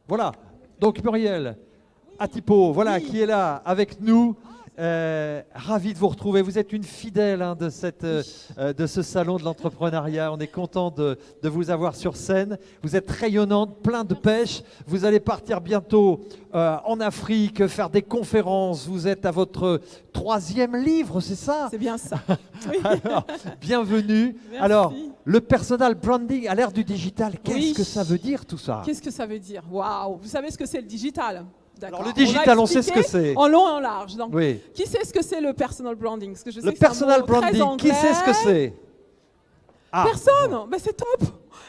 Voilà. Donc Muriel Atipo, voilà, qui est là avec nous. Ravi de vous retrouver. Vous êtes une fidèle de ce salon de l'entrepreneuriat. On est content de vous avoir sur scène. Vous êtes rayonnante, plein de pêche. Vous allez partir bientôt en Afrique, faire des conférences. Vous êtes à votre 3e livre, c'est ça? C'est bien ça. Oui. Alors, bienvenue. Merci. Alors, le personal branding à l'ère du digital, qu'est-ce Oui. que ça veut dire tout ça? Qu'est-ce que ça veut dire? Waouh! Vous savez ce que c'est le digital? D'accord. Alors le digital, on sait ce que c'est. En long et en large. Donc, Oui. qui sait ce que c'est le personal branding? Parce que je sais Le que c'est un personal mot très branding, qui sait ce que anglais. c'est? Ah, Personne. Ben, c'est top.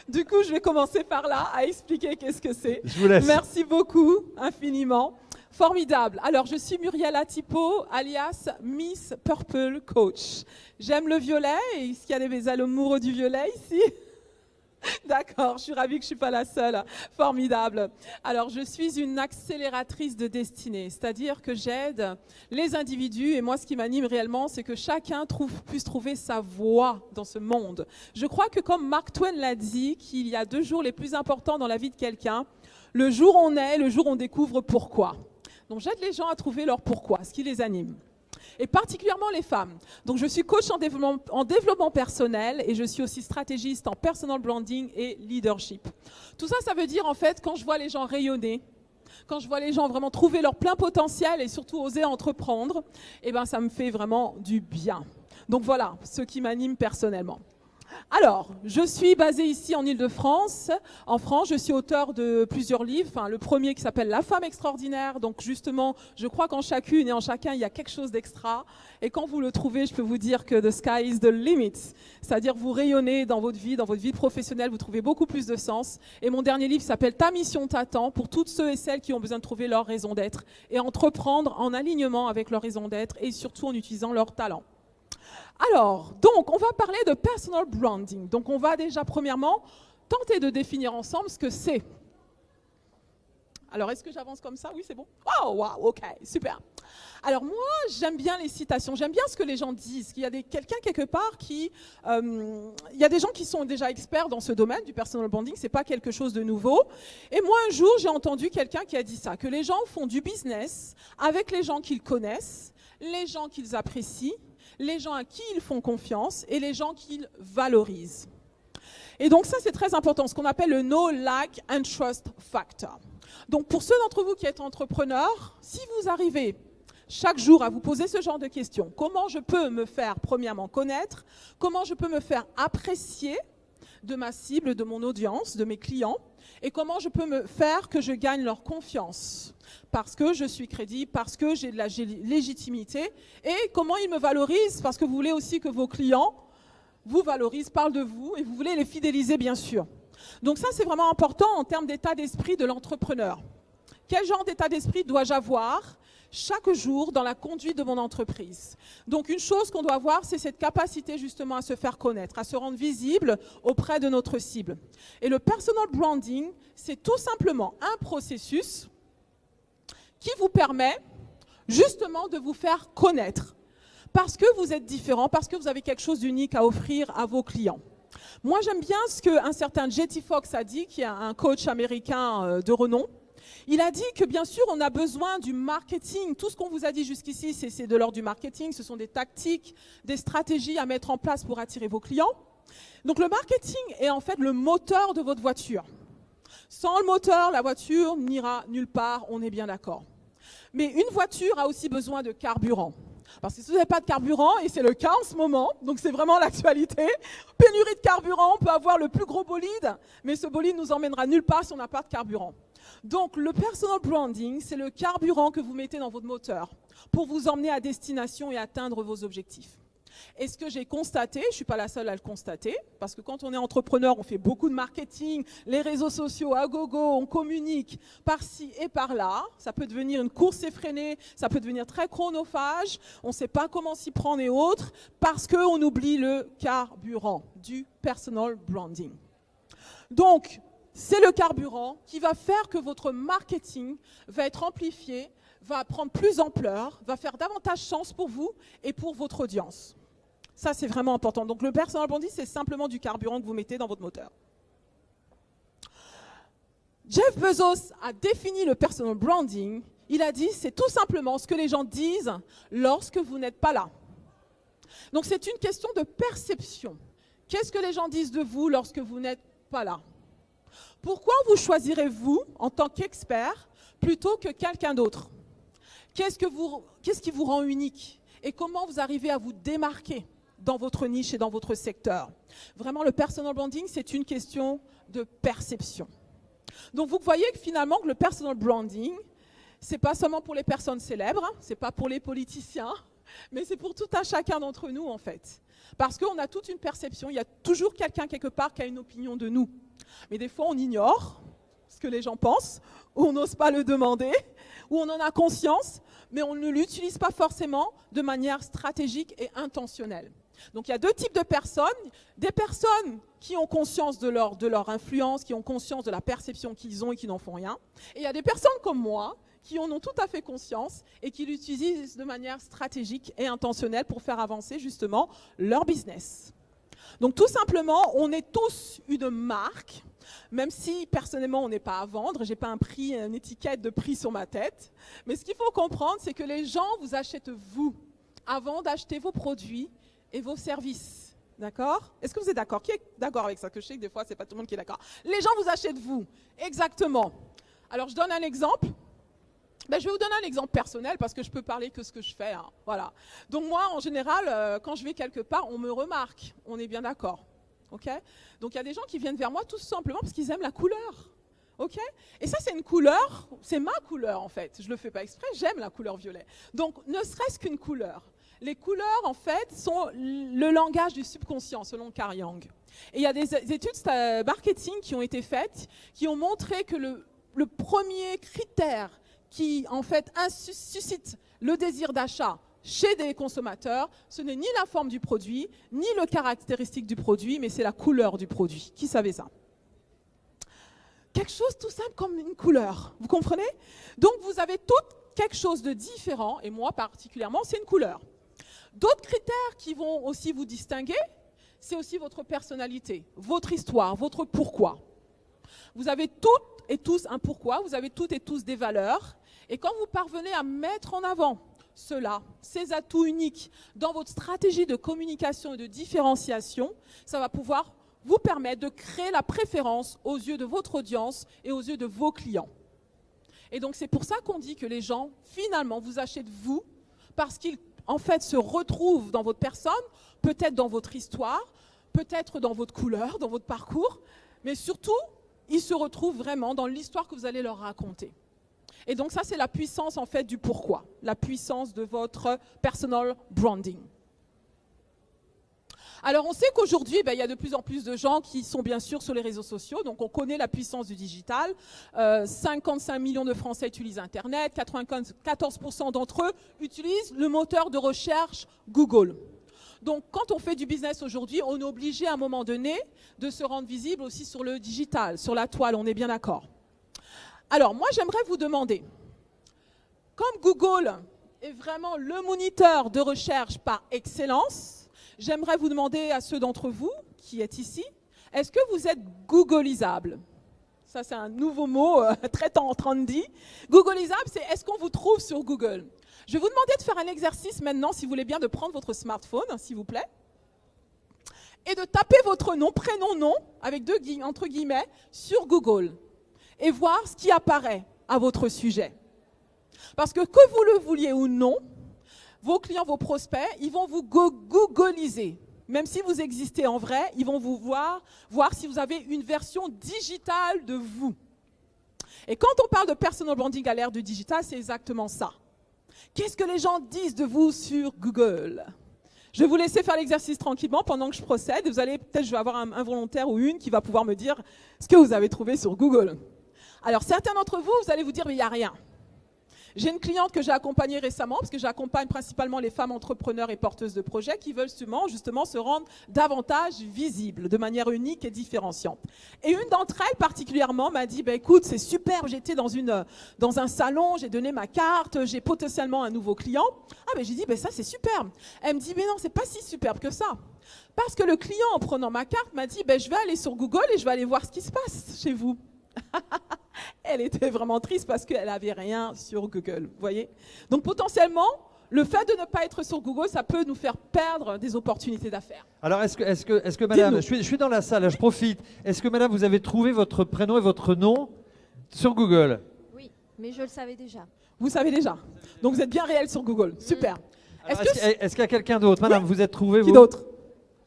Du coup, je vais commencer par là à expliquer qu'est-ce que c'est. je vous laisse. Merci beaucoup, infiniment. Formidable. Alors, je suis Muriel Atipo, alias Miss Purple Coach. J'aime le violet. Est-ce qu'il y a des amoureux du violet ici? D'accord, je suis ravie que je ne suis pas la seule. Formidable. Alors, je suis une accélératrice de destinée, c'est-à-dire que j'aide les individus, et moi, ce qui m'anime réellement, c'est que chacun puisse trouver sa voie dans ce monde. Je crois que comme Mark Twain l'a dit, qu'il y a 2 jours les plus importants dans la vie de quelqu'un, le jour où on est, le jour où on découvre pourquoi. Donc, j'aide les gens à trouver leur pourquoi, ce qui les anime. Et particulièrement les femmes. Donc, je suis coach en développement personnel et je suis aussi stratégiste en personal branding et leadership. Tout ça, ça veut dire en fait, quand je vois les gens rayonner, quand je vois les gens vraiment trouver leur plein potentiel et surtout oser entreprendre, eh ben, ça me fait vraiment du bien. Donc voilà, ce qui m'anime personnellement. Alors, je suis basée ici en Île-de-France. En France, je suis auteure de plusieurs livres. Enfin, le premier qui s'appelle La femme extraordinaire. Donc justement, je crois qu'en chacune et en chacun, il y a quelque chose d'extra. Et quand vous le trouvez, je peux vous dire que the sky is the limit. C'est-à-dire vous rayonnez dans votre vie professionnelle, vous trouvez beaucoup plus de sens. Et mon dernier livre s'appelle Ta mission t'attend, pour toutes ceux et celles qui ont besoin de trouver leur raison d'être et entreprendre en alignement avec leur raison d'être et surtout en utilisant leur talent. Alors, donc, on va parler de personal branding. Donc, on va déjà, premièrement, tenter de définir ensemble ce que c'est. Alors, est-ce que j'avance comme ça? Oui, c'est bon? Oh, wow, ok, super. Alors, moi, j'aime bien les citations. J'aime bien ce que les gens disent. Il y a quelqu'un quelque part qui... il y a des gens qui sont déjà experts dans ce domaine du personal branding. Ce n'est pas quelque chose de nouveau. Et moi, un jour, j'ai entendu quelqu'un qui a dit ça, que les gens font du business avec les gens qu'ils connaissent, les gens qu'ils apprécient, les gens à qui ils font confiance et les gens qu'ils valorisent. Et donc ça, c'est très important, ce qu'on appelle le Know, Like and Trust Factor. Donc pour ceux d'entre vous qui êtes entrepreneurs, si vous arrivez chaque jour à vous poser ce genre de questions, comment je peux me faire premièrement connaître, comment je peux me faire apprécier de ma cible, de mon audience, de mes clients, et comment je peux me faire que je gagne leur confiance parce que je suis crédible, parce que j'ai de la légitimité, et comment ils me valorisent, parce que vous voulez aussi que vos clients vous valorisent, parlent de vous, et vous voulez les fidéliser bien sûr. Donc ça, c'est vraiment important en termes d'état d'esprit de l'entrepreneur. Quel genre d'état d'esprit dois-je avoir chaque jour dans la conduite de mon entreprise? Donc une chose qu'on doit avoir, c'est cette capacité justement à se faire connaître, à se rendre visible auprès de notre cible. Et le personal branding, c'est tout simplement un processus qui vous permet justement de vous faire connaître parce que vous êtes différent, parce que vous avez quelque chose d'unique à offrir à vos clients. Moi, j'aime bien ce qu'un certain J.T. Fox a dit, qui est un coach américain de renom. Il a dit que bien sûr, on a besoin du marketing. Tout ce qu'on vous a dit jusqu'ici, c'est de l'ordre du marketing. Ce sont des tactiques, des stratégies à mettre en place pour attirer vos clients. Donc le marketing est en fait le moteur de votre voiture. Sans le moteur, la voiture n'ira nulle part, on est bien d'accord. Mais une voiture a aussi besoin de carburant. Parce que si vous n'avez pas de carburant, et c'est le cas en ce moment, donc c'est vraiment l'actualité, pénurie de carburant, on peut avoir le plus gros bolide, mais ce bolide nous emmènera nulle part si on n'a pas de carburant. Donc le personal branding, c'est le carburant que vous mettez dans votre moteur pour vous emmener à destination et atteindre vos objectifs. Et ce que j'ai constaté, je ne suis pas la seule à le constater, parce que quand on est entrepreneur, on fait beaucoup de marketing, les réseaux sociaux à gogo, on communique par-ci et par-là. Ça peut devenir une course effrénée, ça peut devenir très chronophage, on ne sait pas comment s'y prendre et autres, parce qu'on oublie le carburant du personal branding. Donc, c'est le carburant qui va faire que votre marketing va être amplifié, va prendre plus d'ampleur, va faire davantage sens pour vous et pour votre audience. Ça, c'est vraiment important. Donc, le personal branding, c'est simplement du carburant que vous mettez dans votre moteur. Jeff Bezos a défini le personal branding. Il a dit, c'est tout simplement ce que les gens disent lorsque vous n'êtes pas là. Donc c'est une question de perception. Qu'est-ce que les gens disent de vous lorsque vous n'êtes pas là? Pourquoi vous choisirez-vous en tant qu'expert plutôt que quelqu'un d'autre? Qu'est-ce qui vous rend unique? Et comment vous arrivez à vous démarquer dans votre niche et dans votre secteur? Vraiment, le personal branding, c'est une question de perception. Donc vous voyez que finalement, le personal branding, ce n'est pas seulement pour les personnes célèbres, hein, ce n'est pas pour les politiciens, mais c'est pour tout un chacun d'entre nous en fait. Parce qu'on a toute une perception, il y a toujours quelqu'un quelque part qui a une opinion de nous. Mais des fois on ignore ce que les gens pensent, ou on n'ose pas le demander, ou on en a conscience, mais on ne l'utilise pas forcément de manière stratégique et intentionnelle. Donc il y a deux types de personnes, des personnes qui ont conscience de leur influence, qui ont conscience de la perception qu'ils ont et qui n'en font rien, et il y a des personnes comme moi, qui en ont tout à fait conscience et qui l'utilisent de manière stratégique et intentionnelle pour faire avancer justement leur business. Donc tout simplement, on est tous une marque, même si personnellement on n'est pas à vendre, je n'ai pas une étiquette de prix sur ma tête, mais ce qu'il faut comprendre, c'est que les gens vous achètent vous avant d'acheter vos produits et vos services. D'accord? Est-ce que vous êtes d'accord? Qui est d'accord avec ça? Que je sais que des fois, ce n'est pas tout le monde qui est d'accord. Les gens vous achètent vous. Exactement. Alors je donne un exemple. Je vais vous donner un exemple personnel parce que je peux parler que ce que je fais. Hein. Voilà. Donc moi, en général, quand je vais quelque part, on me remarque. On est bien d'accord. Okay? Donc il y a des gens qui viennent vers moi tout simplement parce qu'ils aiment la couleur. Okay? Et ça, c'est une couleur, c'est ma couleur en fait. Je ne le fais pas exprès, j'aime la couleur violet. Donc ne serait-ce qu'une couleur. Les couleurs, en fait, sont le langage du subconscient, selon Carl Jung. Et il y a des études marketing qui ont été faites, qui ont montré que le premier critère qui en fait suscite le désir d'achat chez des consommateurs, ce n'est ni la forme du produit, ni le caractéristique du produit, mais c'est la couleur du produit. Qui savait ça? Quelque chose tout simple comme une couleur, vous comprenez? Donc vous avez toutes quelque chose de différent, et moi particulièrement, c'est une couleur. D'autres critères qui vont aussi vous distinguer, c'est aussi votre personnalité, votre histoire, votre pourquoi. Vous avez toutes et tous un pourquoi, vous avez toutes et tous des valeurs. Et quand vous parvenez à mettre en avant cela, ces atouts uniques dans votre stratégie de communication et de différenciation, ça va pouvoir vous permettre de créer la préférence aux yeux de votre audience et aux yeux de vos clients. Et donc c'est pour ça qu'on dit que les gens, finalement, vous achètent vous, parce qu'ils, en fait, se retrouvent dans votre personne, peut-être dans votre histoire, peut-être dans votre couleur, dans votre parcours, mais surtout, ils se retrouvent vraiment dans l'histoire que vous allez leur raconter. Et donc ça, c'est la puissance en fait du pourquoi, la puissance de votre personal branding. Alors on sait qu'aujourd'hui, il y a de plus en plus de gens qui sont bien sûr sur les réseaux sociaux, donc on connaît la puissance du digital. 55 millions de Français utilisent Internet, 94% d'entre eux utilisent le moteur de recherche Google. Donc quand on fait du business aujourd'hui, on est obligé à un moment donné de se rendre visible aussi sur le digital, sur la toile, on est bien d'accord. Alors, moi, j'aimerais vous demander, comme Google est vraiment le moniteur de recherche par excellence, j'aimerais vous demander à ceux d'entre vous qui êtes ici, est-ce que vous êtes googlisable? Ça, c'est un nouveau mot très trendy. Googlisable, c'est est-ce qu'on vous trouve sur Google? Je vais vous demander de faire un exercice maintenant, si vous voulez bien, de prendre votre smartphone, s'il vous plaît, et de taper votre nom, prénom, nom, avec entre guillemets, sur Google. Et voir ce qui apparaît à votre sujet. Parce que vous le vouliez ou non, vos clients, vos prospects, ils vont vous googliser. Même si vous existez en vrai, ils vont vous voir si vous avez une version digitale de vous. Et quand on parle de personal branding à l'ère du digital, c'est exactement ça. Qu'est-ce que les gens disent de vous sur Google? Je vais vous laisser faire l'exercice tranquillement pendant que je procède. Vous allez, peut-être je vais avoir un volontaire ou une qui va pouvoir me dire ce que vous avez trouvé sur Google. Alors, certains d'entre vous, vous allez vous dire, mais il n'y a rien. J'ai une cliente que j'ai accompagnée récemment, parce que j'accompagne principalement les femmes entrepreneurs et porteuses de projets qui veulent justement se rendre davantage visibles, de manière unique et différenciante. Et une d'entre elles, particulièrement, m'a dit, écoute, c'est super, j'étais dans un salon, j'ai donné ma carte, j'ai potentiellement un nouveau client. J'ai dit, ça c'est super. Elle me dit, mais non, c'est pas si superbe que ça. Parce que le client, en prenant ma carte, m'a dit, je vais aller sur Google et je vais aller voir ce qui se passe chez vous. elle était vraiment triste parce qu'elle n'avait rien sur Google, vous voyez. Donc potentiellement, le fait de ne pas être sur Google, ça peut nous faire perdre des opportunités d'affaires. Alors, est-ce que madame, je suis dans la salle, là, je profite. Est-ce que madame, vous avez trouvé votre prénom et votre nom sur Google? Oui, mais je le savais déjà. Vous savez déjà. Donc vous êtes bien réel sur Google. Super. Alors, Est-ce qu'il y a quelqu'un d'autre? Madame, vous êtes trouvé, Qui vous? d'autre?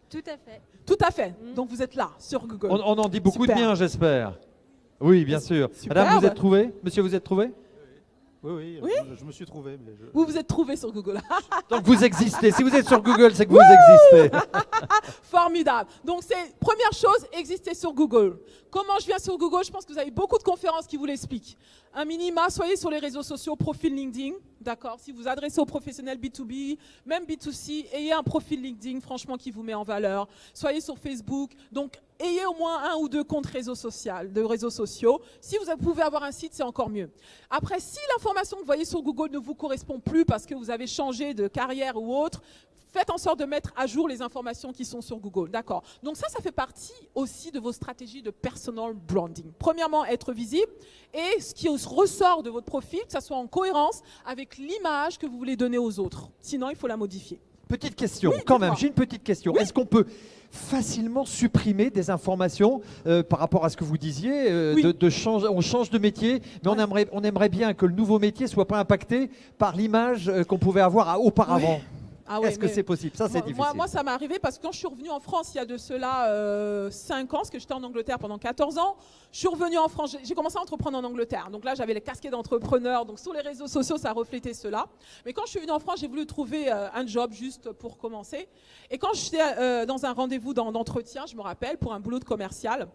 Tout à fait. Tout à fait. Donc vous êtes là, sur Google. On en dit beaucoup Super. de bien, j'espère. Oui, bien sûr. Superbe. Madame, vous êtes trouvé? Monsieur, vous êtes trouvé? Oui, Oui. je me suis trouvé. Mais Vous vous êtes trouvé sur Google. Donc vous existez. Si vous êtes sur Google, c'est que vous existez. Formidable. Donc c'est première chose, exister sur Google. Comment je viens sur Google? Je pense que vous avez beaucoup de conférences qui vous l'expliquent. Un minima, soyez sur les réseaux sociaux, profil LinkedIn, d'accord. Si vous adressez aux professionnels B2B, même B2C, ayez un profil LinkedIn, franchement, qui vous met en valeur. Soyez sur Facebook. Donc ayez au moins 1 ou 2 comptes réseaux sociaux. Si vous pouvez avoir un site, c'est encore mieux. Après, si l'information que vous voyez sur Google ne vous correspond plus parce que vous avez changé de carrière ou autre, faites en sorte de mettre à jour les informations qui sont sur Google. D'accord. Donc ça fait partie aussi de vos stratégies de personal branding. Premièrement, être visible et ce qui ressort de votre profil, que ça soit en cohérence avec l'image que vous voulez donner aux autres. Sinon, il faut la modifier. Petite question, Oui, quand même, dites-moi. j'ai une petite question. Oui. Est-ce qu'on peut facilement supprimer des informations par rapport à ce que vous disiez Oui. on change de métier, mais on aimerait bien que le nouveau métier ne soit pas impacté par l'image qu'on pouvait avoir auparavant. Ah ouais, Est-ce que mais- c'est possible? Ça, c'est difficile. Moi, ça m'est arrivé parce que quand je suis revenue en France il y a de cela 5 ans, parce que j'étais en Angleterre pendant 14 ans, je suis revenue en France, j'ai commencé à entreprendre en Angleterre. Donc là, j'avais les casquettes d'entrepreneur, donc sur les réseaux sociaux, ça reflétait cela. Mais quand je suis venue en France, j'ai voulu trouver un job juste pour commencer. Et quand j'étais dans un rendez-vous d'entretien, je me rappelle, pour un boulot de commercial,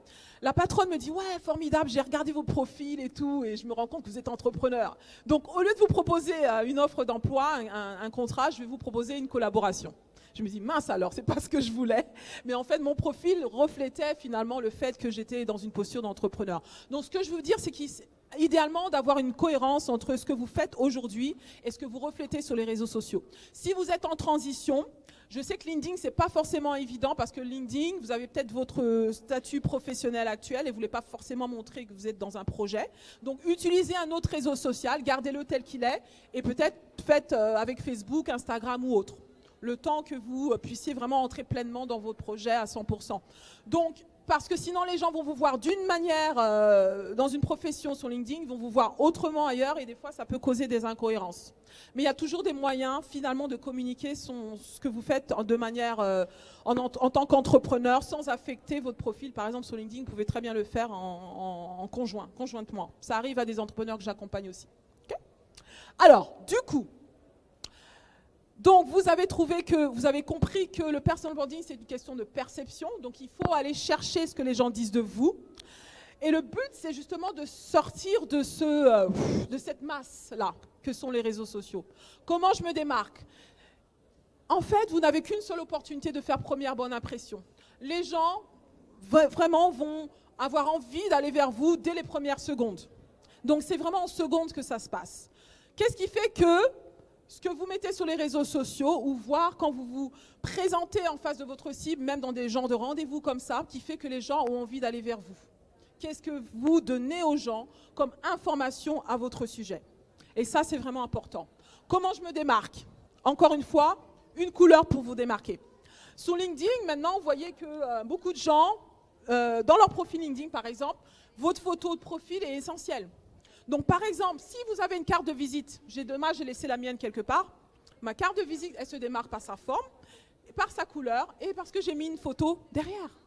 la patronne me dit « Ouais, formidable, j'ai regardé vos profils et tout, et je me rends compte que vous êtes entrepreneur. Donc, au lieu de vous proposer une offre d'emploi, un contrat, je vais vous proposer une collaboration. » Je me dis « Mince alors, c'est pas ce que je voulais. » Mais en fait, mon profil reflétait finalement le fait que j'étais dans une posture d'entrepreneur. Donc, ce que je veux vous dire, c'est qu'idéalement, d'avoir une cohérence entre ce que vous faites aujourd'hui et ce que vous reflétez sur les réseaux sociaux. Si vous êtes en transition, je sais que LinkedIn, c'est pas forcément évident parce que LinkedIn, vous avez peut-être votre statut professionnel actuel et vous voulez pas forcément montrer que vous êtes dans un projet. Donc, utilisez un autre réseau social, gardez-le tel qu'il est et peut-être faites avec Facebook, Instagram ou autre. Le temps que vous puissiez vraiment entrer pleinement dans votre projet à 100%. Donc, parce que sinon, les gens vont vous voir d'une manière dans une profession sur LinkedIn, ils vont vous voir autrement ailleurs et des fois, ça peut causer des incohérences. Mais il y a toujours des moyens, finalement, de communiquer ce que vous faites de manière en tant qu'entrepreneur sans affecter votre profil. Par exemple, sur LinkedIn, vous pouvez très bien le faire en conjointement. Ça arrive à des entrepreneurs que j'accompagne aussi. Okay. Alors, du coup, donc vous avez compris que le personal branding, c'est une question de perception. Donc, il faut aller chercher ce que les gens disent de vous. Et le but, c'est justement de sortir de cette masse-là que sont les réseaux sociaux. Comment je me démarque? En fait, vous n'avez qu'une seule opportunité de faire première bonne impression. Les gens vraiment vont avoir envie d'aller vers vous dès les premières secondes. Donc, c'est vraiment en secondes que ça se passe. Qu'est-ce qui fait que ce que vous mettez sur les réseaux sociaux ou voir quand vous vous présentez en face de votre cible, même dans des genres de rendez-vous comme ça, qui fait que les gens ont envie d'aller vers vous? Qu'est-ce que vous donnez aux gens comme information à votre sujet? Et ça, c'est vraiment important. Comment je me démarque? Encore une fois, une couleur pour vous démarquer. Sur LinkedIn, maintenant, vous voyez que beaucoup de gens, dans leur profil LinkedIn, par exemple, votre photo de profil est essentielle. Donc, par exemple, si vous avez une carte de visite, j'ai laissé la mienne quelque part, ma carte de visite, elle se démarque par sa forme, par sa couleur et parce que j'ai mis une photo derrière.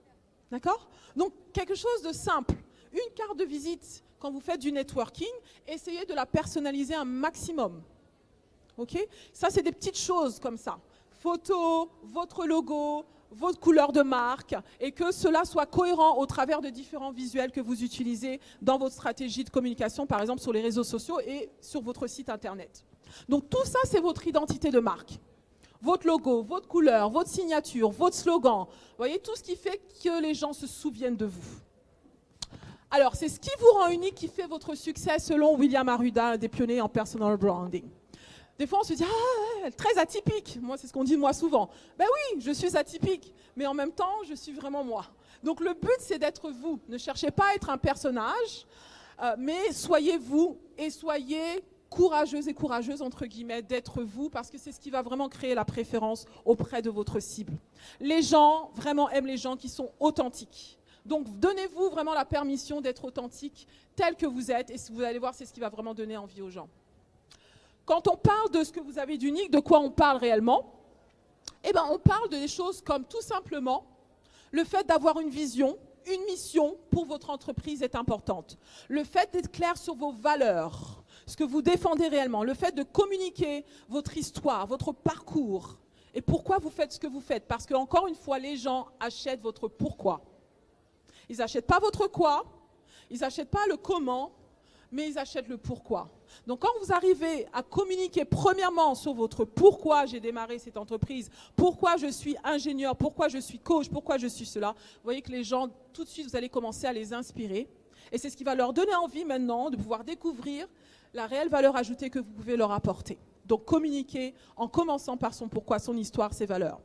D'accord? Donc, quelque chose de simple. Une carte de visite, quand vous faites du networking, essayez de la personnaliser un maximum. OK? Ça, c'est des petites choses comme ça. Photo, votre logo, votre couleur de marque, et que cela soit cohérent au travers de différents visuels que vous utilisez dans votre stratégie de communication, par exemple sur les réseaux sociaux et sur votre site internet. Donc, tout ça, c'est votre identité de marque. Votre logo, votre couleur, votre signature, votre slogan. Vous voyez, tout ce qui fait que les gens se souviennent de vous. Alors, c'est ce qui vous rend unique qui fait votre succès selon William Arruda, un des pionniers en personal branding. Des fois, on se dit « Ah, très atypique ». Moi, c'est ce qu'on dit de moi souvent. Ben oui, je suis atypique, mais en même temps, je suis vraiment moi. Donc, le but, c'est d'être vous. Ne cherchez pas à être un personnage. Mais soyez vous et soyez courageuse et courageuse, entre guillemets, d'être vous, parce que c'est ce qui va vraiment créer la préférence auprès de votre cible. Les gens vraiment aiment les gens qui sont authentiques. Donc, donnez-vous vraiment la permission d'être authentique tel que vous êtes, et vous allez voir, c'est ce qui va vraiment donner envie aux gens. Quand on parle de ce que vous avez d'unique, de quoi on parle réellement? Eh bien, on parle des choses comme tout simplement le fait d'avoir une vision, une mission pour votre entreprise est importante. Le fait d'être clair sur vos valeurs, ce que vous défendez réellement, le fait de communiquer votre histoire, votre parcours et pourquoi vous faites ce que vous faites. Parce qu'encore une fois, les gens achètent votre pourquoi. Ils n'achètent pas votre quoi, ils n'achètent pas le comment, mais ils achètent le pourquoi. Donc quand vous arrivez à communiquer premièrement sur votre pourquoi j'ai démarré cette entreprise, pourquoi je suis ingénieur, pourquoi je suis coach, pourquoi je suis cela, vous voyez que les gens, tout de suite, vous allez commencer à les inspirer. Et c'est ce qui va leur donner envie maintenant de pouvoir découvrir la réelle valeur ajoutée que vous pouvez leur apporter. Donc communiquer en commençant par son pourquoi, son histoire, ses valeurs.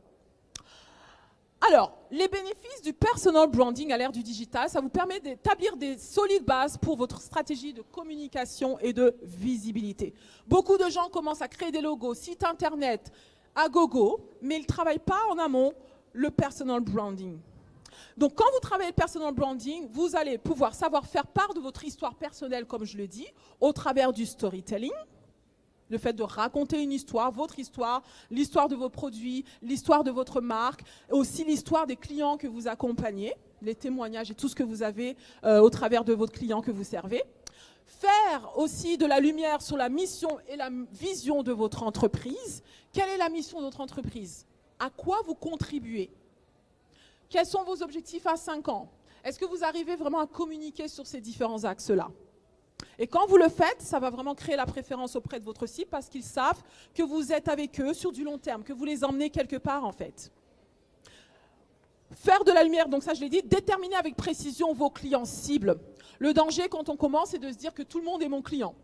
Alors, les bénéfices du personal branding à l'ère du digital, ça vous permet d'établir des solides bases pour votre stratégie de communication et de visibilité. Beaucoup de gens commencent à créer des logos, sites internet, à gogo, mais ils ne travaillent pas en amont le personal branding. Donc, quand vous travaillez le personal branding, vous allez pouvoir savoir faire part de votre histoire personnelle, comme je le dis, au travers du storytelling. Le fait de raconter une histoire, votre histoire, l'histoire de vos produits, l'histoire de votre marque, aussi l'histoire des clients que vous accompagnez, les témoignages et tout ce que vous avez au travers de votre client que vous servez. Faire aussi de la lumière sur la mission et la vision de votre entreprise. Quelle est la mission de votre entreprise? À quoi vous contribuez? Quels sont vos objectifs à 5 ans? Est-ce que vous arrivez vraiment à communiquer sur ces différents axes-là? Et quand vous le faites, ça va vraiment créer la préférence auprès de votre cible parce qu'ils savent que vous êtes avec eux sur du long terme, que vous les emmenez quelque part en fait. Faire de la lumière, donc ça je l'ai dit, déterminer avec précision vos clients cibles. Le danger quand on commence, c'est de se dire que tout le monde est mon client.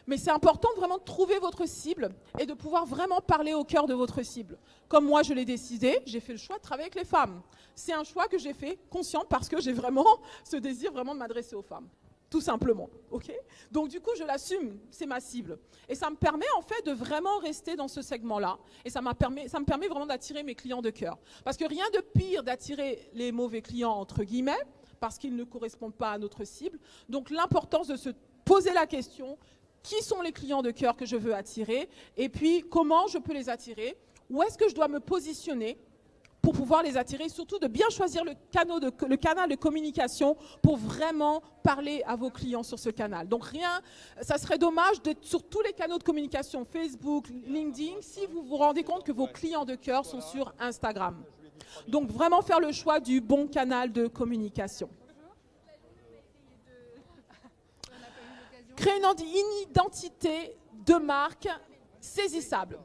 Mais c'est important vraiment de trouver votre cible et de pouvoir vraiment parler au cœur de votre cible. Comme moi, je l'ai décidé, j'ai fait le choix de travailler avec les femmes. C'est un choix que j'ai fait conscient parce que j'ai vraiment ce désir vraiment de m'adresser aux femmes. Tout simplement, ok? Donc du coup, je l'assume, c'est ma cible. Et ça me permet en fait de vraiment rester dans ce segment-là. Et ça me permet vraiment d'attirer mes clients de cœur. Parce que rien de pire d'attirer les mauvais clients, entre guillemets, parce qu'ils ne correspondent pas à notre cible. Donc l'importance de se poser la question, qui sont les clients de cœur que je veux attirer? Et puis, comment je peux les attirer? Où est-ce que je dois me positionner pour pouvoir les attirer, surtout de bien choisir le canal de communication pour vraiment parler à vos clients sur ce canal. Donc ça serait dommage d'être sur tous les canaux de communication, Facebook, LinkedIn, si vous vous rendez compte que vos clients de cœur sont sur Instagram. Donc vraiment faire le choix du bon canal de communication. Créer une identité de marque saisissable.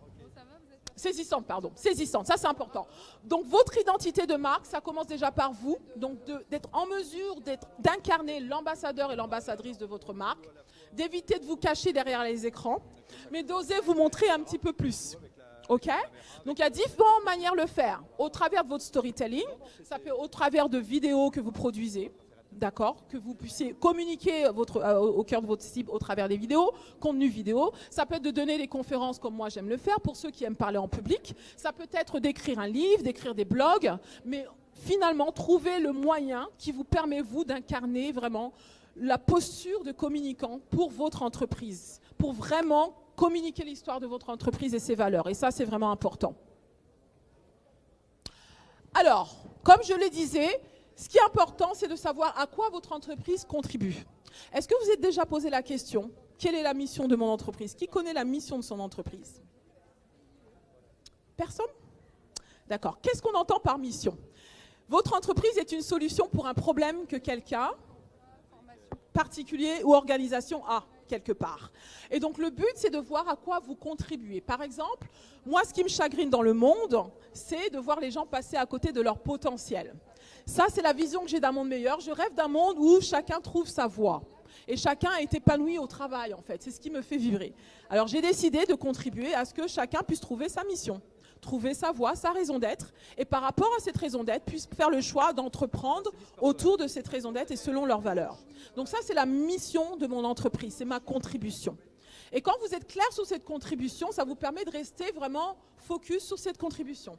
Saisissante, ça c'est important. Donc votre identité de marque, ça commence déjà par vous, donc d'être en mesure d'incarner l'ambassadeur et l'ambassadrice de votre marque, d'éviter de vous cacher derrière les écrans, mais d'oser vous montrer un petit peu plus. Ok? Donc il y a différentes manières de le faire. Au travers de votre storytelling, ça peut être au travers de vidéos que vous produisez. D'accord, que vous puissiez communiquer au cœur de votre cible au travers des vidéos, contenu vidéo. Ça peut être de donner des conférences comme moi j'aime le faire pour ceux qui aiment parler en public. Ça peut être d'écrire un livre, d'écrire des blogs, mais finalement trouver le moyen qui vous permet vous d'incarner vraiment la posture de communicant pour votre entreprise, pour vraiment communiquer l'histoire de votre entreprise et ses valeurs. Et ça c'est vraiment important. Alors, comme je le disais, ce qui est important, c'est de savoir à quoi votre entreprise contribue. Est-ce que vous êtes déjà posé la question, quelle est la mission de mon entreprise? Qui connaît la mission de son entreprise? Personne? D'accord. Qu'est-ce qu'on entend par mission? Votre entreprise est une solution pour un problème que quelqu'un, particulier ou organisation, a quelque part. Et donc le but, c'est de voir à quoi vous contribuez. Par exemple, moi, ce qui me chagrine dans le monde, c'est de voir les gens passer à côté de leur potentiel. Ça, c'est la vision que j'ai d'un monde meilleur. Je rêve d'un monde où chacun trouve sa voie. Et chacun est épanoui au travail, en fait. C'est ce qui me fait vibrer. Alors, j'ai décidé de contribuer à ce que chacun puisse trouver sa mission. trouver sa voie, sa raison d'être, et par rapport à cette raison d'être, puissent faire le choix d'entreprendre autour de cette raison d'être et selon leurs valeurs. Donc ça, c'est la mission de mon entreprise, c'est ma contribution. Et quand vous êtes clair sur cette contribution, ça vous permet de rester vraiment focus sur cette contribution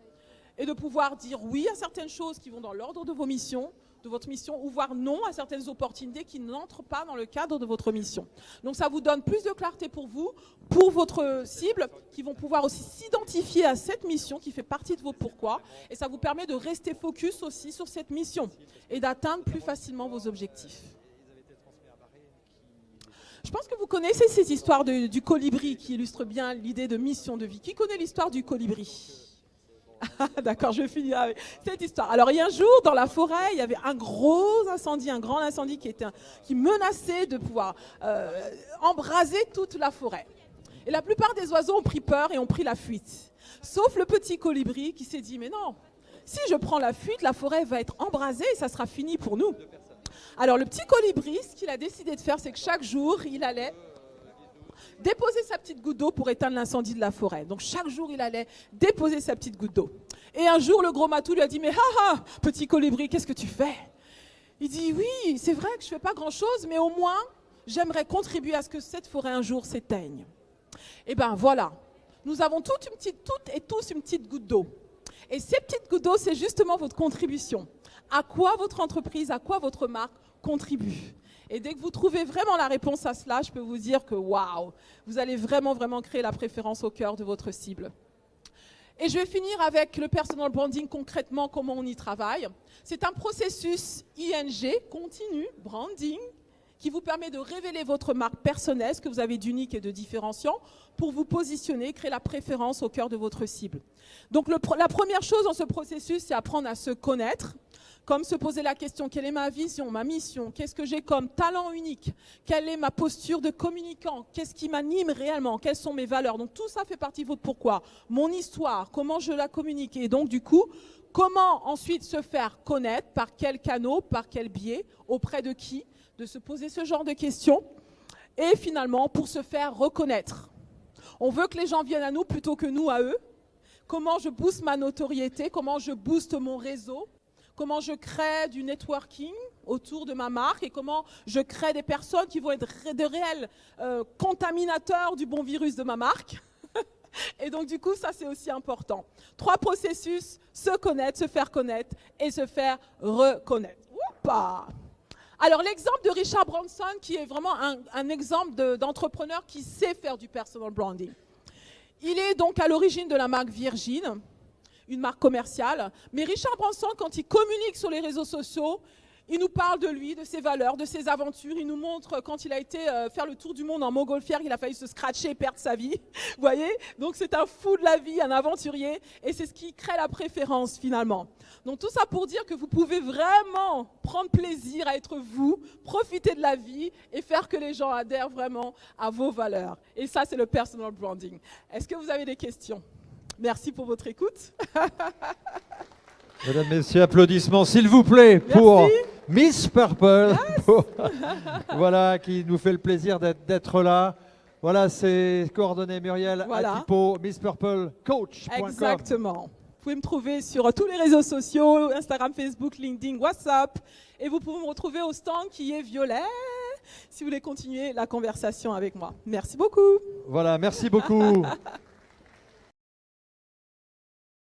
et de pouvoir dire oui à certaines choses qui vont dans l'ordre de vos missions, de votre mission, ou voire non à certaines opportunités qui n'entrent pas dans le cadre de votre mission. Donc ça vous donne plus de clarté pour vous, pour votre cible, qui vont pouvoir aussi s'identifier à cette mission qui fait partie de votre pourquoi, et ça vous permet de rester focus aussi sur cette mission et d'atteindre plus facilement vos objectifs. Je pense que vous connaissez ces histoires du colibri qui illustrent bien l'idée de mission de vie. Qui connaît l'histoire du colibri ? D'accord, je finis avec cette histoire. Alors, il y a un jour, dans la forêt, il y avait un gros incendie, un grand incendie qui menaçait de pouvoir embraser toute la forêt. Et la plupart des oiseaux ont pris peur et ont pris la fuite. Sauf le petit colibri qui s'est dit, mais non, si je prends la fuite, la forêt va être embrasée et ça sera fini pour nous. Alors, le petit colibri, ce qu'il a décidé de faire, c'est que chaque jour, il allait déposer sa petite goutte d'eau pour éteindre l'incendie de la forêt. Donc chaque jour, il allait déposer sa petite goutte d'eau. Et un jour, le gros matou lui a dit « Mais petit colibri, qu'est-ce que tu fais ?» Il dit « Oui, c'est vrai que je ne fais pas grand-chose, mais au moins, j'aimerais contribuer à ce que cette forêt un jour s'éteigne. » Et bien voilà, nous avons toutes et tous une petite goutte d'eau. Et ces petites gouttes d'eau, c'est justement votre contribution. À quoi votre entreprise, à quoi votre marque contribue. Et dès que vous trouvez vraiment la réponse à cela, je peux vous dire que waouh, vous allez vraiment créer la préférence au cœur de votre cible. Et je vais finir avec le personal branding, concrètement, comment on y travaille. C'est un processus ING, continu, branding, qui vous permet de révéler votre marque personnelle, ce que vous avez d'unique et de différenciant, pour vous positionner, créer la préférence au cœur de votre cible. Donc la première chose dans ce processus, c'est apprendre à se connaître, comme se poser la question, quelle est ma vision, ma mission, qu'est-ce que j'ai comme talent unique, quelle est ma posture de communicant, qu'est-ce qui m'anime réellement, quelles sont mes valeurs. Donc tout ça fait partie de votre pourquoi, mon histoire, comment je la communique. Et donc du coup, comment ensuite se faire connaître, par quel canal, par quel biais, auprès de qui, de se poser ce genre de questions. Et finalement, pour se faire reconnaître. On veut que les gens viennent à nous plutôt que nous à eux. Comment je booste ma notoriété, comment je booste mon réseau, comment je crée du networking autour de ma marque et comment je crée des personnes qui vont être de réels contaminateurs du bon virus de ma marque. Et donc, du coup, ça, c'est aussi important. 3 processus, se connaître, se faire connaître et se faire reconnaître. Oupa! Alors, l'exemple de Richard Branson, qui est vraiment un exemple d'entrepreneur qui sait faire du personal branding. Il est donc à l'origine de la marque Virgin, une marque commerciale. Mais Richard Branson, quand il communique sur les réseaux sociaux, il nous parle de lui, de ses valeurs, de ses aventures. Il nous montre quand il a été faire le tour du monde en montgolfière, il a failli se scratcher et perdre sa vie. Vous voyez? Donc c'est un fou de la vie, un aventurier. Et c'est ce qui crée la préférence finalement. Donc tout ça pour dire que vous pouvez vraiment prendre plaisir à être vous, profiter de la vie et faire que les gens adhèrent vraiment à vos valeurs. Et ça, c'est le personal branding. Est-ce que vous avez des questions? Merci pour votre écoute. Mesdames, Messieurs, applaudissements s'il vous plaît pour Miss Purple, voilà, qui nous fait le plaisir d'être là. Voilà, c'est coordonnées Muriel Atipo, Miss Purple Coach.com. Exactement. Vous pouvez me trouver sur tous les réseaux sociaux, Instagram, Facebook, LinkedIn, WhatsApp. Et vous pouvez me retrouver au stand qui est violet, si vous voulez continuer la conversation avec moi. Merci beaucoup. Voilà, merci beaucoup.